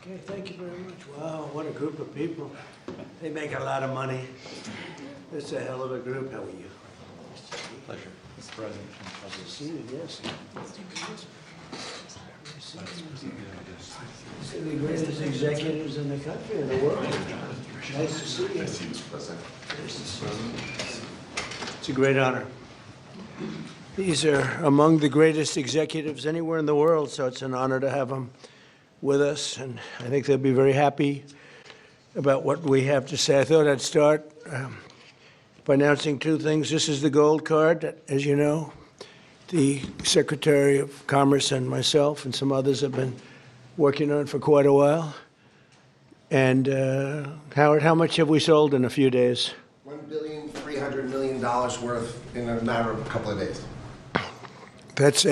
Okay, thank you very much. Wow, what a group of people. They make a lot of money. It's a hell of a group. How are you? Pleasure, Mr. President. Nice to see you, yes. These are the greatest executives in the country, in the world. Nice to see you. Nice to see you, Mr. President. It's a great honor. These are among the greatest executives anywhere in the world, so it's an honor to have them with us, and I think they'll be very happy about what we have to say. I thought I'd start by announcing two things. This is the gold card that, as you know, the Secretary of Commerce and myself and some others have been working on for quite a while. And Howard, how much have we sold in a few days? $1.3 billion worth in a matter of a couple of days. That's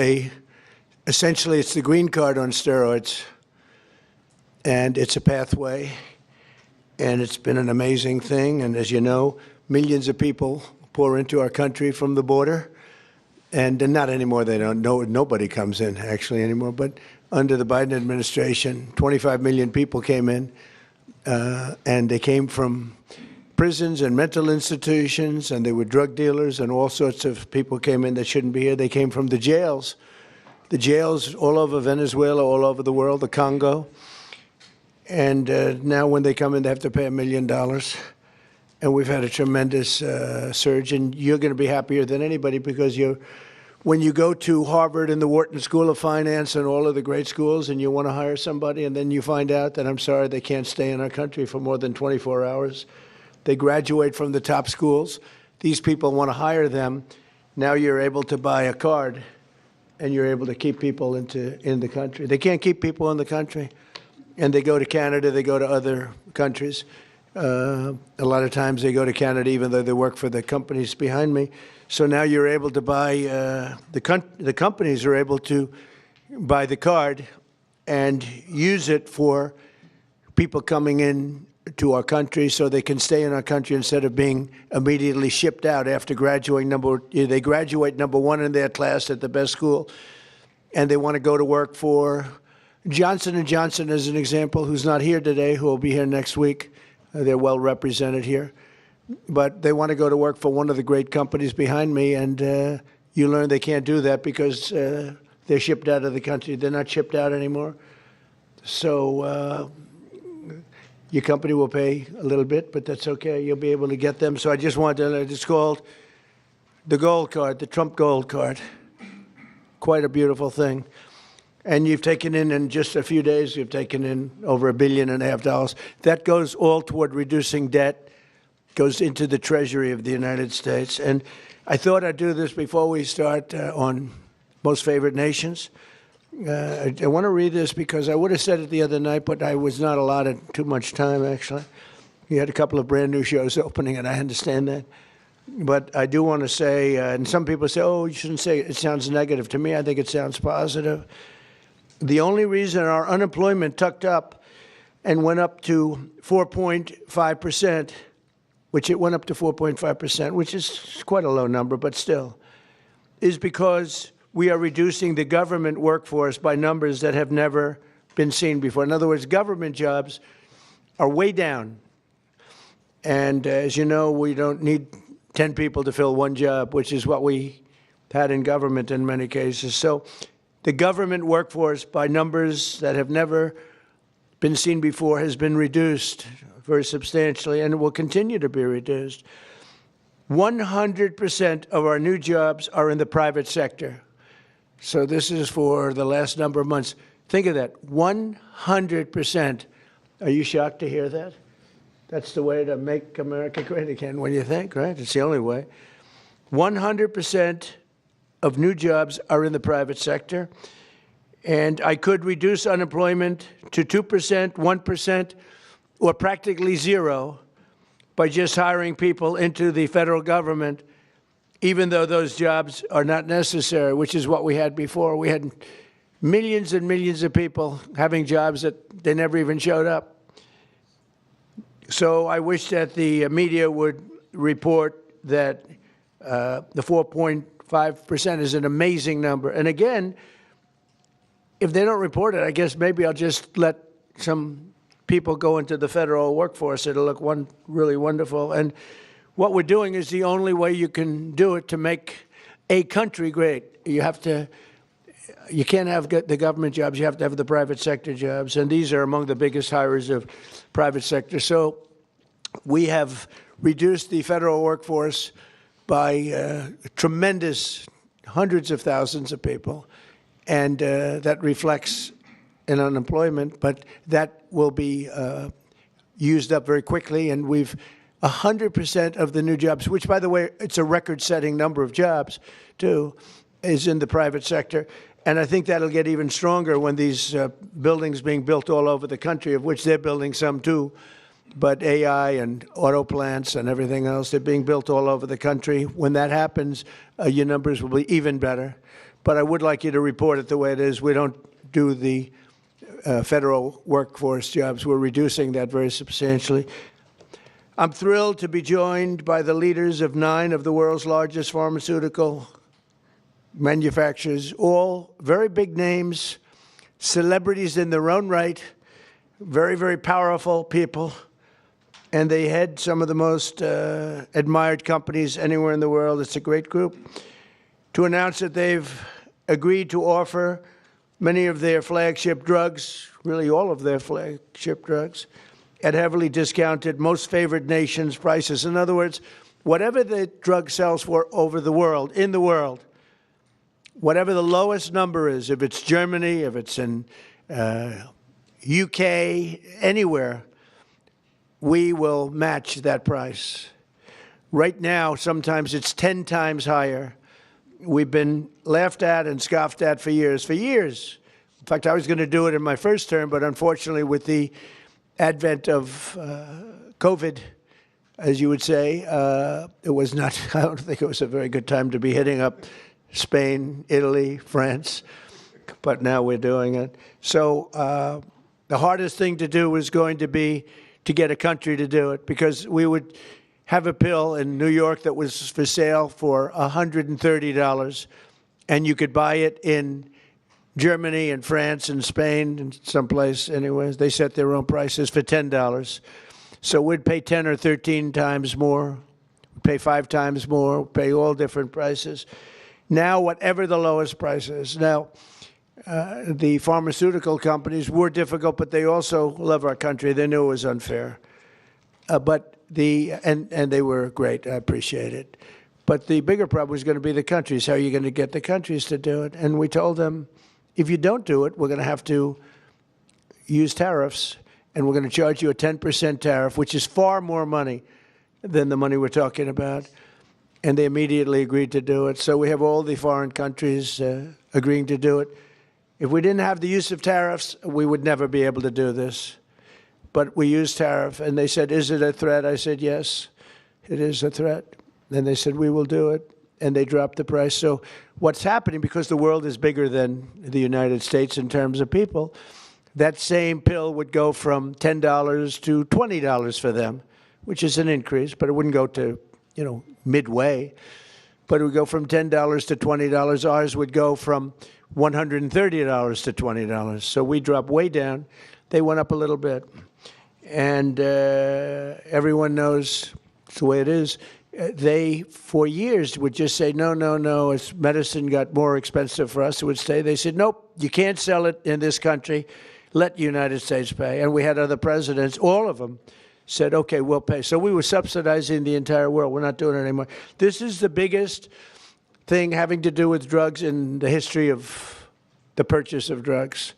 essentially it's the green card on steroids. And it's a pathway, and it's been an amazing thing. And as you know, millions of people pour into our country from the border. And not anymore, they don't know, nobody comes in actually anymore. But under the Biden administration, 25 million people came in, and they came from prisons and mental institutions, and they were drug dealers, and all sorts of people came in that shouldn't be here. They came from the jails all over Venezuela, all over the world, the Congo. And now when they come in, they have to pay $1 million. And we've had a tremendous surge. And you're going to be happier than anybody because when you go to Harvard and the Wharton School of Finance and all of the great schools and you want to hire somebody and then you find out that, I'm sorry, they can't stay in our country for more than 24 hours. They graduate from the top schools. These people want to hire them. Now you're able to buy a card and you're able to keep people in the country. They can't keep people in the country. And they go to Canada, they go to other countries. A lot of times they go to Canada even though they work for the companies behind me. So now you're able to buy, the companies are able to buy the card and use it for people coming in to our country so they can stay in our country instead of being immediately shipped out after graduating. They graduate number one in their class at the best school, and they want to go to work for Johnson & Johnson, as an example, who's not here today, who will be here next week. They're well represented here. But they want to go to work for one of the great companies behind me, and you learn they can't do that because they're shipped out of the country. They're not shipped out anymore. So your company will pay a little bit, but that's okay. You'll be able to get them. So I just wanted to, it's called the gold card, the Trump gold card. Quite a beautiful thing. And you've taken in just a few days, you've taken in over $1.5 billion. That goes all toward reducing debt, goes into the Treasury of the United States. And I thought I'd do this before we start on most favored nations. I want to read this because I would have said it the other night, but I was not allotted too much time, actually. We had a couple of brand new shows opening, and I understand that. But I do want to say, and some people say, oh, you shouldn't say it. It sounds negative. To me, I think it sounds positive. The only reason our unemployment tucked up and went up to 4.5%, which it went up to 4.5%, which is quite a low number, but still, is because we are reducing the government workforce by numbers that have never been seen before. In other words, government jobs are way down. And as you know, we don't need 10 people to fill one job, which is what we had in government in many cases. So the government workforce, by numbers that have never been seen before, has been reduced very substantially, and it will continue to be reduced. 100% of our new jobs are in the private sector. So this is for the last number of months. Think of that, 100%. Are you shocked to hear that? That's the way to make America great again, when you think, right? It's the only way. 100% of new jobs are in the private sector. And I could reduce unemployment to 2%, 1%, or practically zero by just hiring people into the federal government, even though those jobs are not necessary, which is what we had before. We had millions and millions of people having jobs that they never even showed up. So I wish that the media would report that the 4.5% is an amazing number. And again, if they don't report it, I guess maybe I'll just let some people go into the federal workforce, it'll look really wonderful. And what we're doing is the only way you can do it to make a country great. You can't have the government jobs, you have to have the private sector jobs, and these are among the biggest hires of private sector. So we have reduced the federal workforce by tremendous hundreds of thousands of people, and that reflects in unemployment, but that will be used up very quickly, and we've 100% of the new jobs, which, by the way, it's a record-setting number of jobs, too, is in the private sector. And I think that'll get even stronger when these buildings being built all over the country, of which they're building some, too, but AI and auto plants and everything else, they're being built all over the country. When that happens, your numbers will be even better. But I would like you to report it the way it is. We don't do the federal workforce jobs. We're reducing that very substantially. I'm thrilled to be joined by the leaders of 9 of the world's largest pharmaceutical manufacturers, all very big names, celebrities in their own right, very, very powerful people, and they head some of the most admired companies anywhere in the world. It's a great group. To announce that they've agreed to offer many of their flagship drugs, really all of their flagship drugs, at heavily discounted, most favored nations prices. In other words, whatever the drug sells for over the world, in the world, whatever the lowest number is, if it's Germany, if it's in UK, anywhere, we will match that price. Right now, sometimes it's 10 times higher. We've been laughed at and scoffed at for years. For years. In fact, I was going to do it in my first term, but unfortunately, with the advent of COVID, as you would say, it was not, I don't think it was a very good time to be hitting up Spain, Italy, France, but now we're doing it. So the hardest thing to do is going to be to get a country to do it, because we would have a pill in New York that was for sale for $130, and you could buy it in Germany and France and Spain and someplace anyways. They set their own prices for $10. So we'd pay 10 or 13 times more, pay 5 times more, pay all different prices. Now, whatever the lowest price is. Now, the pharmaceutical companies were difficult, but they also love our country. They knew it was unfair. And they were great. I appreciate it. But the bigger problem was going to be the countries. How are you going to get the countries to do it? And we told them, if you don't do it, we're going to have to use tariffs, and we're going to charge you a 10% tariff, which is far more money than the money we're talking about. And they immediately agreed to do it. So we have all the foreign countries agreeing to do it. If we didn't have the use of tariffs, we would never be able to do this. But we used tariff, and they said, is it a threat? I said, yes, it is a threat. Then they said, we will do it, and they dropped the price. So what's happening, because the world is bigger than the United States in terms of people, that same pill would go from $10 to $20 for them, which is an increase, but it wouldn't go to, midway. But it would go from $10 to $20. Ours would go from $130 to $20. So we dropped way down. They went up a little bit. And everyone knows it's the way it is. They, for years, would just say, no, no, no. As medicine got more expensive for us, it would stay. They said, nope, you can't sell it in this country. Let the United States pay. And we had other presidents, all of them, said, okay, we'll pay. So we were subsidizing the entire world. We're not doing it anymore. This is the biggest thing having to do with drugs in the history of the purchase of drugs.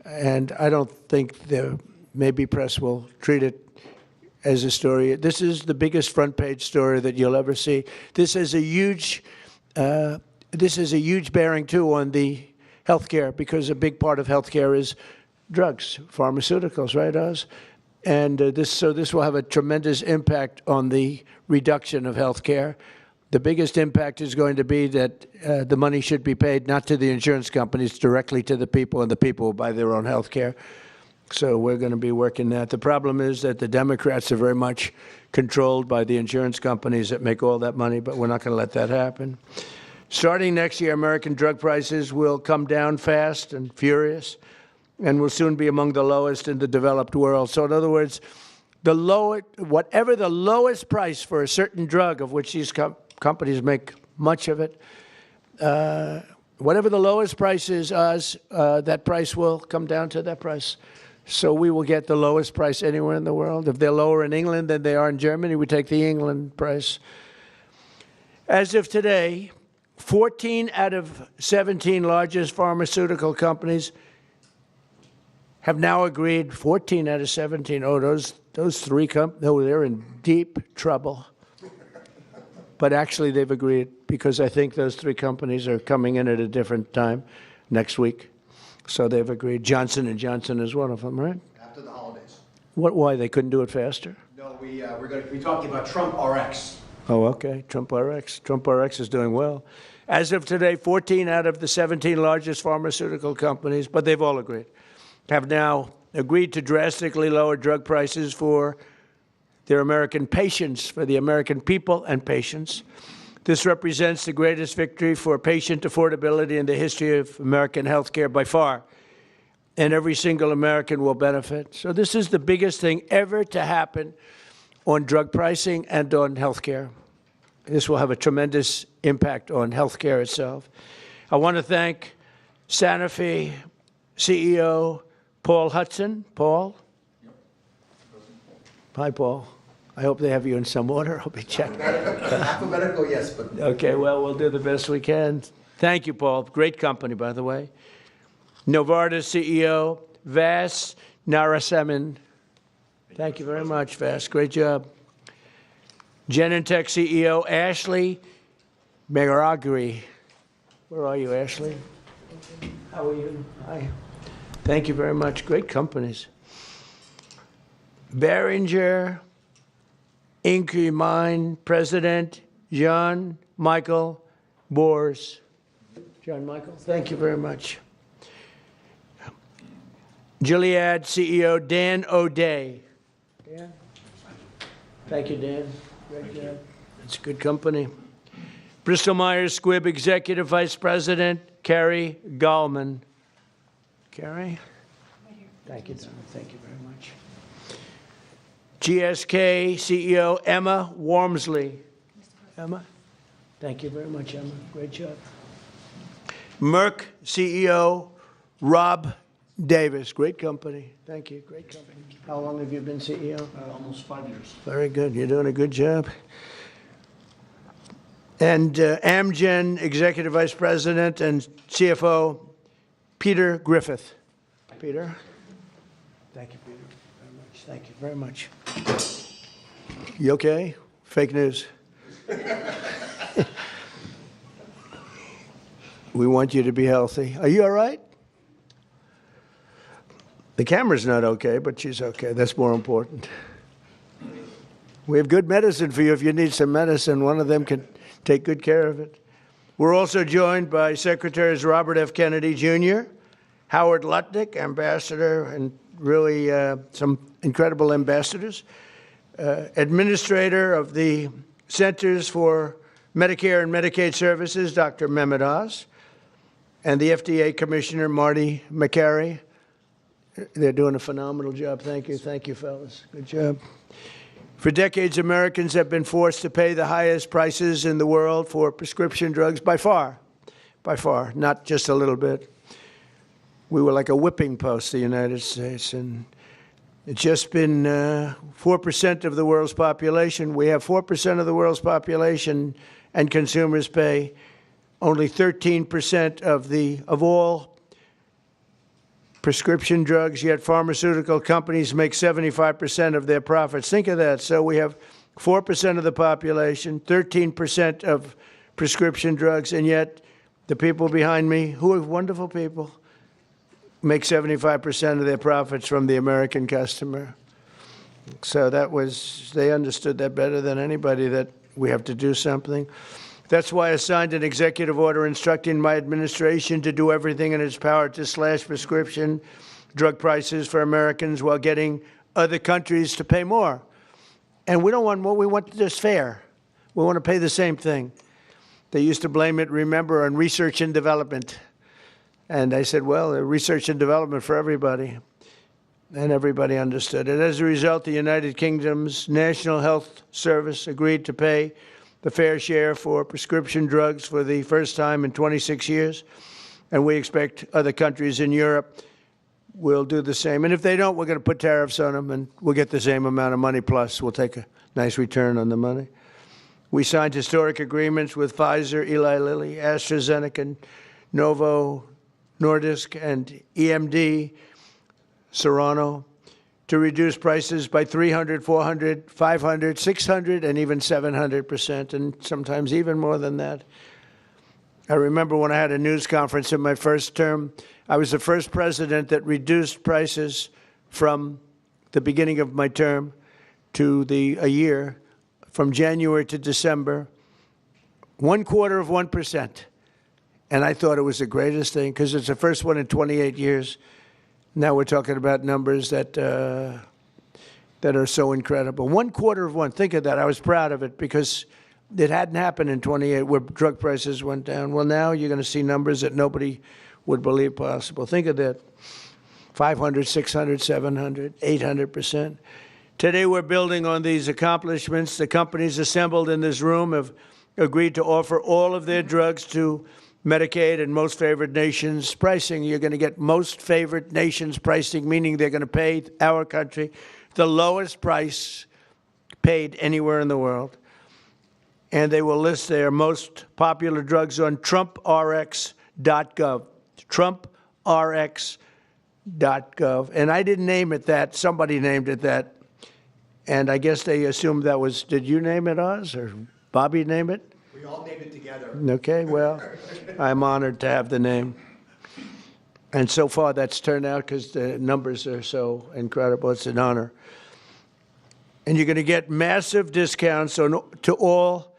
And I don't think the maybe press will treat it as a story. This is the biggest front page story that you'll ever see. This is a huge bearing too on the healthcare, because a big part of healthcare is drugs, pharmaceuticals, right, Oz? And this will have a tremendous impact on the reduction of healthcare. The biggest impact is going to be that the money should be paid not to the insurance companies, directly to the people, and the people will buy their own healthcare. So we're going to be working that. The problem is that the Democrats are very much controlled by the insurance companies that make all that money, but we're not going to let that happen. Starting next year, American drug prices will come down fast and furious. and will soon be among the lowest in the developed world. So in other words, whatever the lowest price for a certain drug, of which these companies make much of it, whatever the lowest price is, that price will come down to that price. So we will get the lowest price anywhere in the world. If they're lower in England than they are in Germany, we take the England price. As of today, 14 out of 17 largest pharmaceutical companies have now agreed. 14 out of 17. Oh, those three companies, no, they're in deep trouble. But actually, they've agreed because I think those three companies are coming in at a different time next week. So they've agreed. Johnson & Johnson is one of them, right? After the holidays. Why? They couldn't do it faster? No, we're going to be talking about Trump RX. Oh, okay. Trump RX. Trump RX is doing well. As of today, 14 out of the 17 largest pharmaceutical companies, but they've all agreed, have now agreed to drastically lower drug prices for their American patients, for the American people and patients. This represents the greatest victory for patient affordability in the history of American healthcare by far, and every single American will benefit. So this is the biggest thing ever to happen on drug pricing and on healthcare. This will have a tremendous impact on healthcare itself. I want to thank Sanofi CEO Paul Hudson. Paul? Hi, Paul. I hope they have you in some order. I'll be checking. Alphabetical, yes, but... Okay, well, we'll do the best we can. Thank you, Paul. Great company, by the way. Novartis CEO Vas Narasimhan. Thank you very much, Vas. Great job. Genentech CEO Ashley Megaragri. Where are you, Ashley? How are you? Hi. Thank you very much. Great companies. Behringer Inc. Mine President John Michael Bors. John Michael, thank you very much. Gilead CEO Dan O'Day. Dan? Thank you, Dan. Great job. It's a good company. Bristol Myers Squibb Executive Vice President Carrie Gallman. Carrie? Thank you, Don. Thank you very much. GSK CEO Emma Wormsley. Emma? Thank you very much, Emma. Great job. Merck CEO Rob Davis. Great company. Thank you. Great company. How long have you been CEO? Almost 5 years. Very good. You're doing a good job. And Amgen Executive Vice President and CFO Peter Griffith. Peter? Thank you, Peter, very much. Thank you very much. You okay? Fake news. We want you to be healthy. Are you all right? The camera's not okay, but she's okay. That's more important. We have good medicine for you. If you need some medicine, one of them can take good care of it. We're also joined by Secretaries Robert F. Kennedy, Jr., Howard Lutnick, Ambassador, and really some incredible ambassadors, Administrator of the Centers for Medicare and Medicaid Services, Dr. Mehmet Oz, and the FDA Commissioner, Marty McCary. They're doing a phenomenal job. Thank you. Thank you, fellas. Good job. For decades, Americans have been forced to pay the highest prices in the world for prescription drugs by far, not just a little bit. We were like a whipping post, the United States, and it's just been 4% of the world's population. We have 4% of the world's population, and consumers pay only 13% of all prescription drugs, yet pharmaceutical companies make 75% of their profits. Think of that. So we have 4% of the population, 13% of prescription drugs, and yet the people behind me, who are wonderful people, make 75% of their profits from the American customer. So they understood that better than anybody, that we have to do something. That's why I signed an executive order instructing my administration to do everything in its power to slash prescription drug prices for Americans while getting other countries to pay more. And we don't want more. We want this fair. We want to pay the same thing. They used to blame it, remember, on research and development. And I said, well, research and development for everybody. And everybody understood it. As a result, the United Kingdom's National Health Service agreed to pay the fair share for prescription drugs for the first time in 26 years. And we expect other countries in Europe will do the same. And if they don't, we're going to put tariffs on them, and we'll get the same amount of money, plus we'll take a nice return on the money. We signed historic agreements with Pfizer, Eli Lilly, AstraZeneca, Novo Nordisk, and EMD, Serrano, to reduce prices by 300, 400, 500, 600, and even 700%, and sometimes even more than that. I remember when I had a news conference in my first term, I was the first president that reduced prices from the beginning of my term to a year, from January to December, 0.25%. And I thought it was the greatest thing because it's the first one in 28 years. Now we're talking about numbers that are so incredible. 0.25%. Think of that. I was proud of it because it hadn't happened in 28 where drug prices went down. Well, now you're going to see numbers that nobody would believe possible. Think of that. 500, 600, 700, 800%. Today we're building on these accomplishments. The companies assembled in this room have agreed to offer all of their drugs to Medicaid and most favored nations pricing. You're going to get most favored nations pricing, meaning they're going to pay our country the lowest price paid anywhere in the world. And they will list their most popular drugs on TrumpRx.gov. TrumpRx.gov. And I didn't name it that. Somebody named it that. And I guess they assumed that was, did you name it, Oz, or Bobby name it? We all named it together. Okay, well, I'm honored to have the name. And so far that's turned out because the numbers are so incredible. It's an honor. And you're going to get massive discounts to all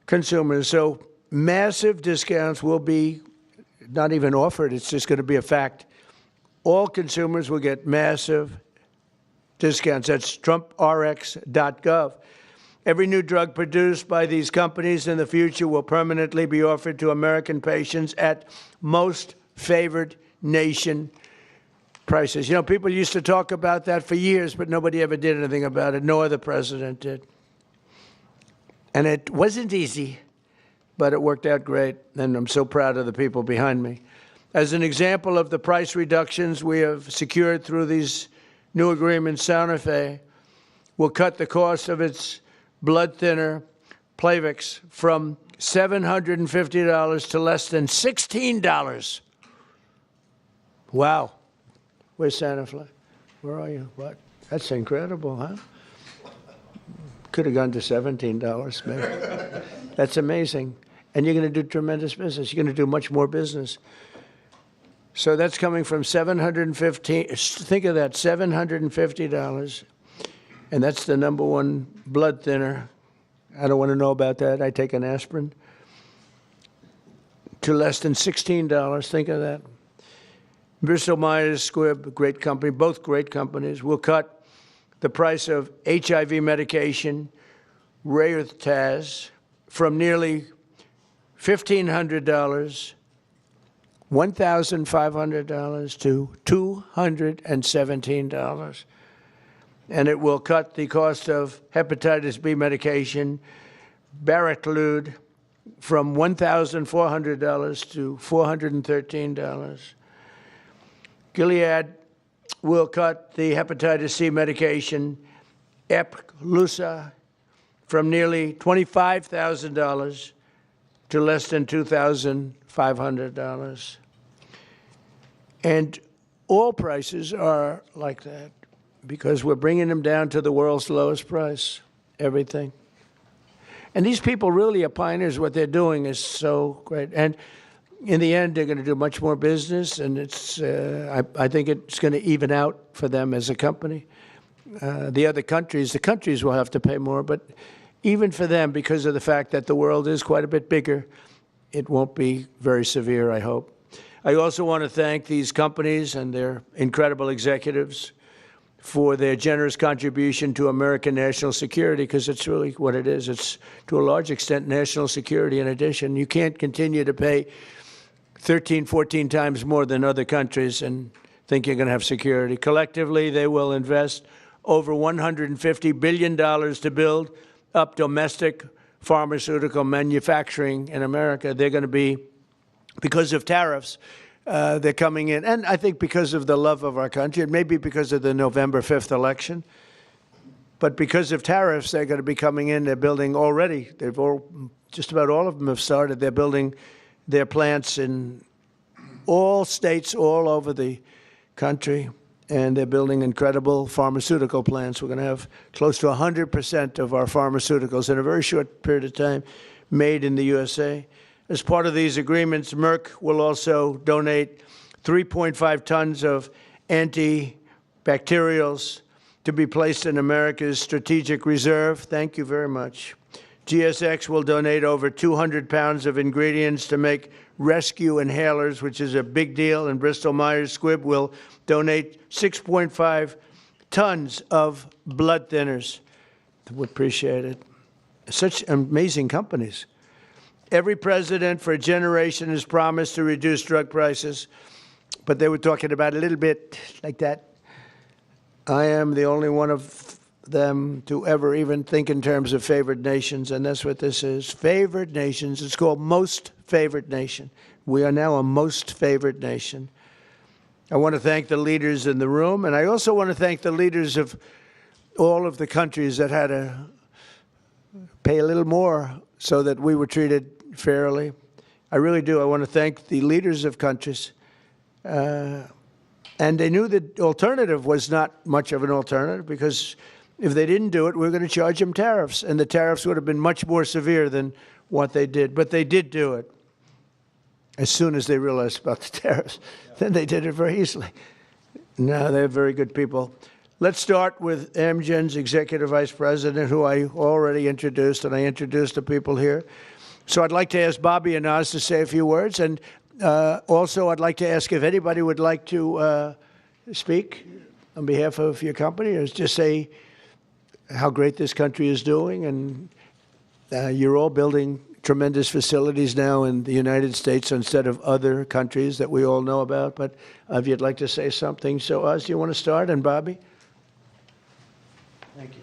consumers. So massive discounts will be not even offered. It's just going to be a fact. All consumers will get massive discounts. That's TrumpRx.gov. Every new drug produced by these companies in the future will permanently be offered to American patients at most favored nation prices. You know, people used to talk about that for years, but nobody ever did anything about it. No other president did. And it wasn't easy, but it worked out great, and I'm so proud of the people behind me. As an example of the price reductions we have secured through these new agreements, Santa Fe will cut the cost of its blood thinner, Plavix, from $750 to less than $16. Wow. Where's Santa Fe? Where are you? What? That's incredible, huh? Could have gone to $17, maybe. That's amazing. And you're going to do tremendous business. You're going to do much more business. So that's coming from $750, think of that, $750. And that's the number one blood thinner. I don't want to know about that. I take an aspirin. To less than $16. Think of that. Bristol Myers Squibb, great company, both great companies, will cut the price of HIV medication, Rayurtaz, from nearly $1,500, $1,500 to $217. And it will cut the cost of hepatitis B medication, Baraclude, from $1,400 to $413. Gilead will cut the hepatitis C medication, Epclusa, from nearly $25,000 to less than $2,500. And all prices are like that, because we're bringing them down to the world's lowest price, everything. And these people really are pioneers. What they're doing is so great. And in the end, they're going to do much more business, and it's, I think it's going to even out for them as a company. The countries will have to pay more, but even for them, because of the fact that the world is quite a bit bigger, it won't be very severe, I hope. I also want to thank these companies and their incredible executives for their generous contribution to American national security, because it's really what it is. It's, to a large extent, national security in addition. You can't continue to pay 13, 14 times more than other countries and think you're going to have security. Collectively, they will invest over $150 billion to build up domestic pharmaceutical manufacturing in America. They're going to be, because of tariffs, they're coming in. And I think because of the love of our country, it may be because of the November 5th election. But because of tariffs, they're going to be coming in. They're building already. Just about all of them have started. They're building their plants in all states all over the country, and they're building incredible pharmaceutical plants. We're going to have close to 100% of our pharmaceuticals in a very short period of time made in the USA. As part of these agreements, Merck will also donate 3.5 tons of antibacterials to be placed in America's strategic reserve. Thank you very much. GSX will donate over 200 pounds of ingredients to make rescue inhalers, which is a big deal, and Bristol-Myers Squibb will donate 6.5 tons of blood thinners. We appreciate it. Such amazing companies. Every president for a generation has promised to reduce drug prices, but they were talking about a little bit like that. I am the only one of them to ever even think in terms of favored nations, and that's what this is. Favored nations. It's called most favored nation. We are now a most favored nation. I want to thank the leaders in the room, and I also want to thank the leaders of all of the countries that had to pay a little more so that we were treated fairly. I really do. I want to thank the leaders of countries. And they knew the alternative was not much of an alternative, because if they didn't do it, we were going to charge them tariffs, and the tariffs would have been much more severe than what they did. But they did do it as soon as they realized about the tariffs. Then they did it very easily. No, they're very good people. Let's start with Amgen's Executive Vice President, who I already introduced, and I introduced the people here. So I'd like to ask Bobby and Oz to say a few words, and also I'd like to ask if anybody would like to speak on behalf of your company, or just say how great this country is doing. And you're all building tremendous facilities now in the United States instead of other countries that we all know about. But if you'd like to say something. So, Oz, do you want to start? And Bobby? Thank you.